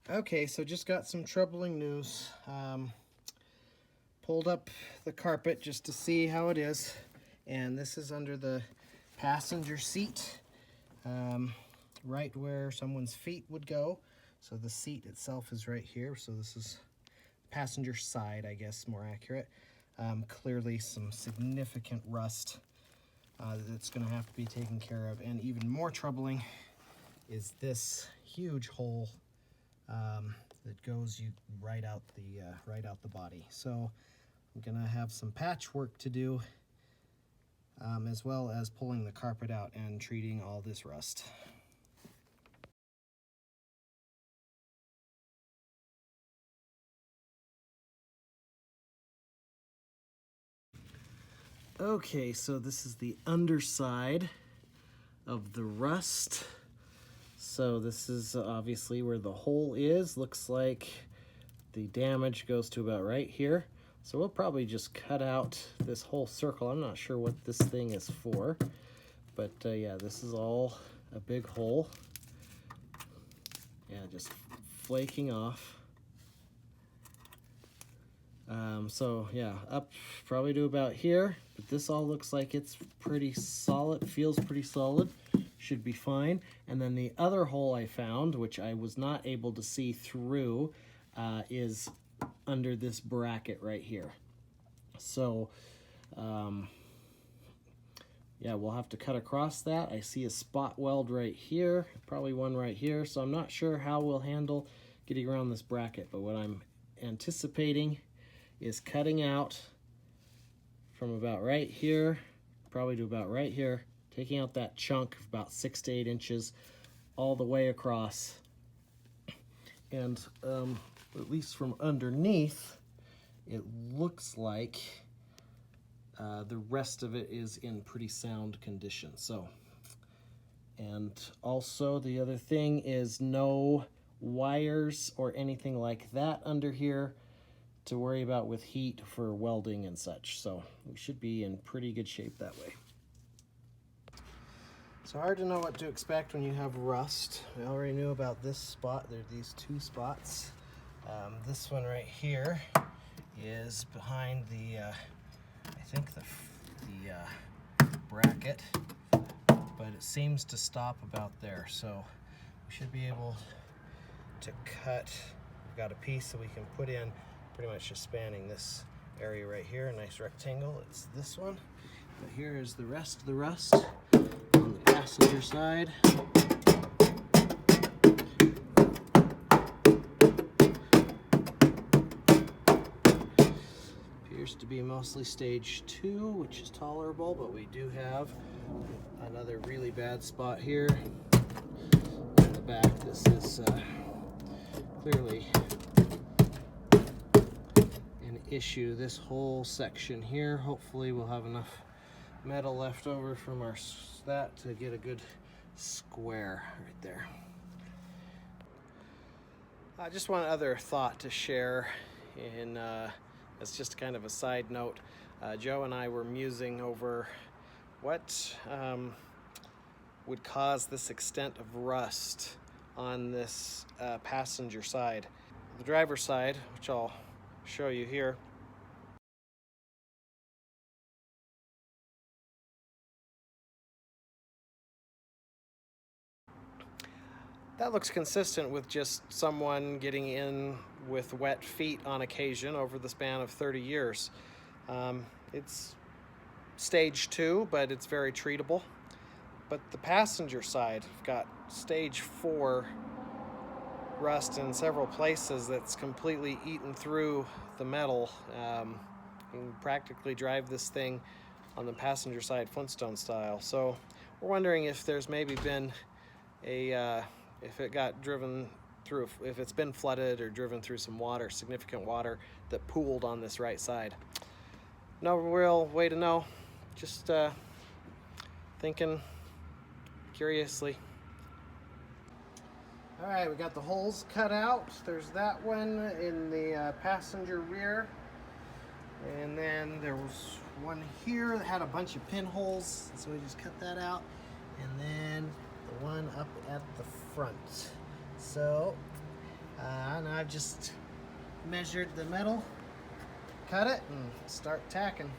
Okay, so just got some troubling news. Pulled up the carpet just to see how it is, and this is under the passenger seat, right where someone's feet would go. So the seat itself is right here, so this is passenger side, I guess, more accurate. Clearly some significant rust that's going to have to be taken care of, and even more troubling is this huge hole that goes right out the body. So I'm gonna have some patchwork to do, as well as pulling the carpet out and treating all this rust. Okay, so this is the underside of the rust. So this is obviously where the hole is. Looks like the damage goes to about right here. So we'll probably just cut out this whole circle. I'm not sure what this thing is for, but yeah, this is all a big hole. Yeah, just flaking off. So yeah, up probably to about here, but this all looks like it's pretty solid, feels pretty solid, should be fine. And then the other hole I found, which I was not able to see through, is under this bracket right here. So yeah, we'll have to cut across that. I see a spot weld right here, probably one right here, so I'm not sure how we'll handle getting around this bracket, but what I'm anticipating is cutting out from about right here, probably to about right here, taking out that chunk of about 6 to 8 inches all the way across. And at least from underneath, it looks like the rest of it is in pretty sound condition. So, and also the other thing is no wires or anything like that under here to worry about with heat for welding and such. So we should be in pretty good shape that way. It's hard to know what to expect when you have rust. We already knew about this spot. There are these two spots. This one right here is behind the, I think the bracket, but it seems to stop about there. So we should be able to cut. We've got a piece that we can put in pretty much just spanning this area right here, a nice rectangle. It's this one, but here is the rest of the rust on the passenger side. Appears to be mostly stage 2, which is tolerable, but we do have another really bad spot here in the back. This is clearly issue. This whole section here, hopefully we'll have enough metal left over from that to get a good square right there. I just one other thought to share in as just kind of a side note. Joe and I were musing over what would cause this extent of rust on this passenger side. The driver's side, which I'll show you here, that looks consistent with just someone getting in with wet feet on occasion over the span of 30 years. It's stage 2, but it's very treatable. But the passenger side, I've got stage 4 rust in several places that's completely eaten through the metal. You can practically drive this thing on the passenger side Flintstone style. So we're wondering if there's maybe been a if it got driven through, if it's been flooded or driven through some water, significant water that pooled on this right side. No real way to know, just thinking curiously. All right, we got the holes cut out. There's that one in the passenger rear. And then there was one here that had a bunch of pinholes, so we just cut that out. And then the one up at the front. So And I've just measured the metal, cut it, and start tacking.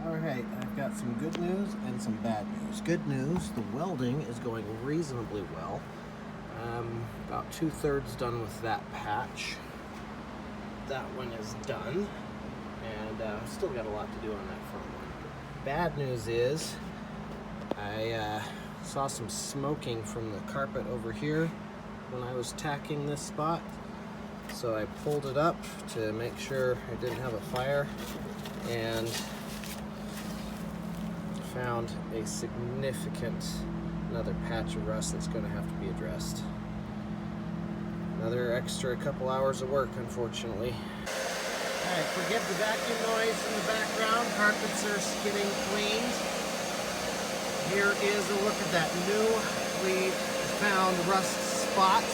Alright, I've got some good news and some bad news. Good news, the welding is going reasonably well. About 2/3 done with that patch. That one is done, and still got a lot to do on that front one. Bad news is I saw some smoking from the carpet over here when I was tacking this spot, so I pulled it up to make sure I didn't have a fire, and found a significant another patch of rust that's going to have to be addressed. Another extra couple hours of work, unfortunately. Alright, forgive the vacuum noise in the background. Carpets are getting cleaned. Here is a look at that newly found rust spot.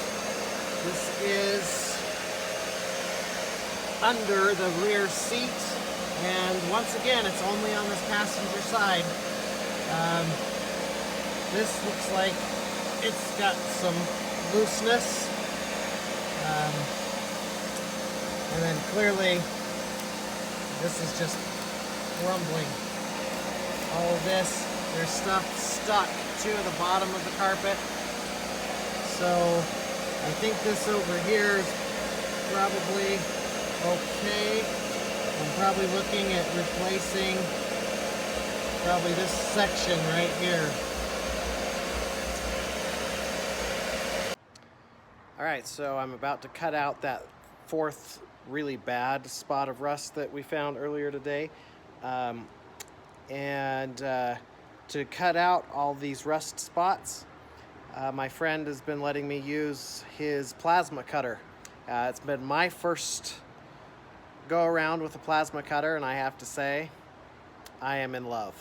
This is under the rear seat, and once again, it's only on this passenger side. This looks like it's got some looseness. And then clearly, this is just crumbling. All of this, there's stuff stuck to the bottom of the carpet. So I think this over here is probably okay. I'm probably looking at replacing probably this section right here. Alright, so I'm about to cut out that fourth really bad spot of rust that we found earlier today. To cut out all these rust spots, my friend has been letting me use his plasma cutter. It's been my first go around with a plasma cutter, and I have to say, I am in love.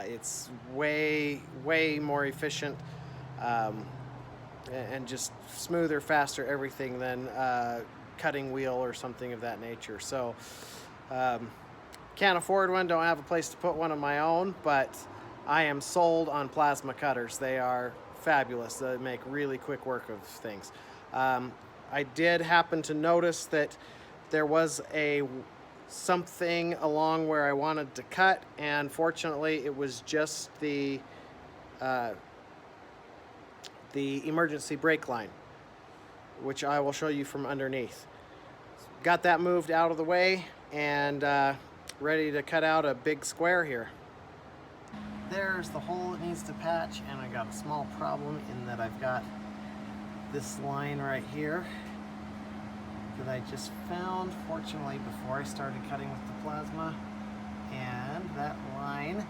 It's way more efficient and just smoother, faster, everything than cutting wheel or something of that nature. So can't afford one, don't have a place to put one of my own, but I am sold on plasma cutters. They are fabulous. They make really quick work of things. I did happen to notice that there was something along where I wanted to cut, and fortunately it was just the emergency brake line, which I will show you from underneath. Got that moved out of the way, and ready to cut out a big square here. There's the hole it needs to patch, and I got a small problem in that I've got this line right here that I just found, fortunately, before I started cutting with the plasma, and that line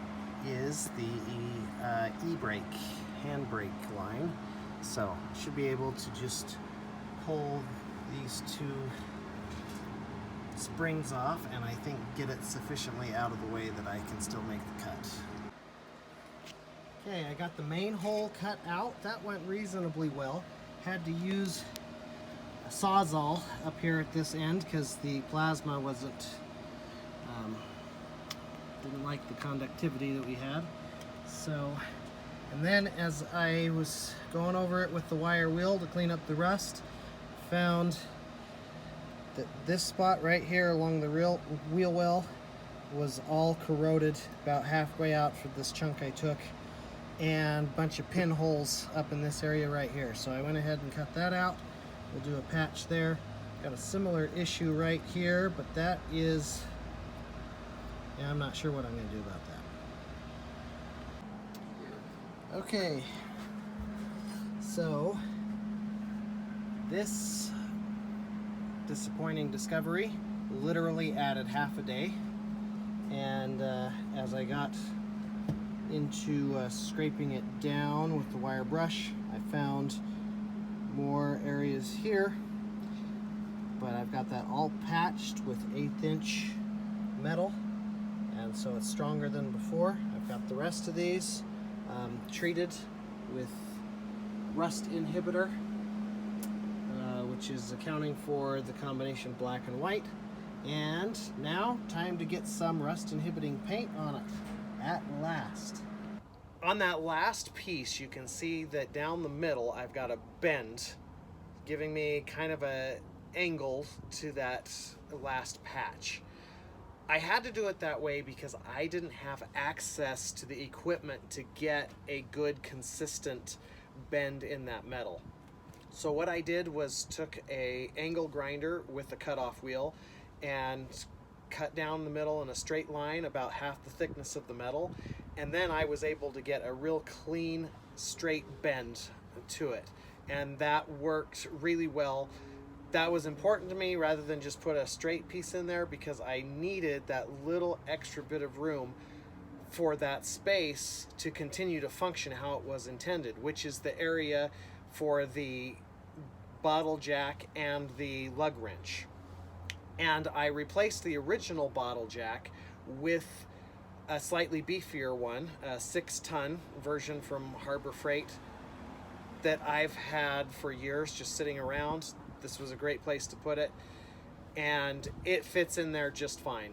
is the e-brake, handbrake line. So should be able to just pull these two springs off, and I think get it sufficiently out of the way that I can still make the cut. Okay, I got the main hole cut out. That went reasonably well. Had to use a Sawzall up here at this end because the plasma wasn't, didn't like the conductivity that we had. So, and then as I was going over it with the wire wheel to clean up the rust, found that this spot right here along the wheel well was all corroded about halfway out for this chunk I took, and a bunch of pinholes up in this area right here. So I went ahead and cut that out. We'll do a patch there. Got a similar issue right here, but that is, yeah, I'm not sure what I'm going to do about that. Okay, so this disappointing discovery literally added half a day, and as I got into scraping it down with the wire brush, I found more areas here, but I've got that all patched with 1/8 inch metal, and so it's stronger than before. I've got the rest of these treated with rust inhibitor, which is accounting for the combination black and white. And now, time to get some rust inhibiting paint on it, at last. On that last piece, you can see that down the middle, I've got a bend, giving me kind of a angle to that last patch. I had to do it that way because I didn't have access to the equipment to get a good consistent bend in that metal. So what I did was took a angle grinder with a cutoff wheel and cut down the middle in a straight line about half the thickness of the metal, and then I was able to get a real clean straight bend to it, and that worked really well. That was important to me rather than just put a straight piece in there, because I needed that little extra bit of room for that space to continue to function how it was intended, which is the area for the bottle jack and the lug wrench. And I replaced the original bottle jack with a slightly beefier one, a 6-ton version from Harbor Freight that I've had for years just sitting around. This was a great place to put it, and it fits in there just fine.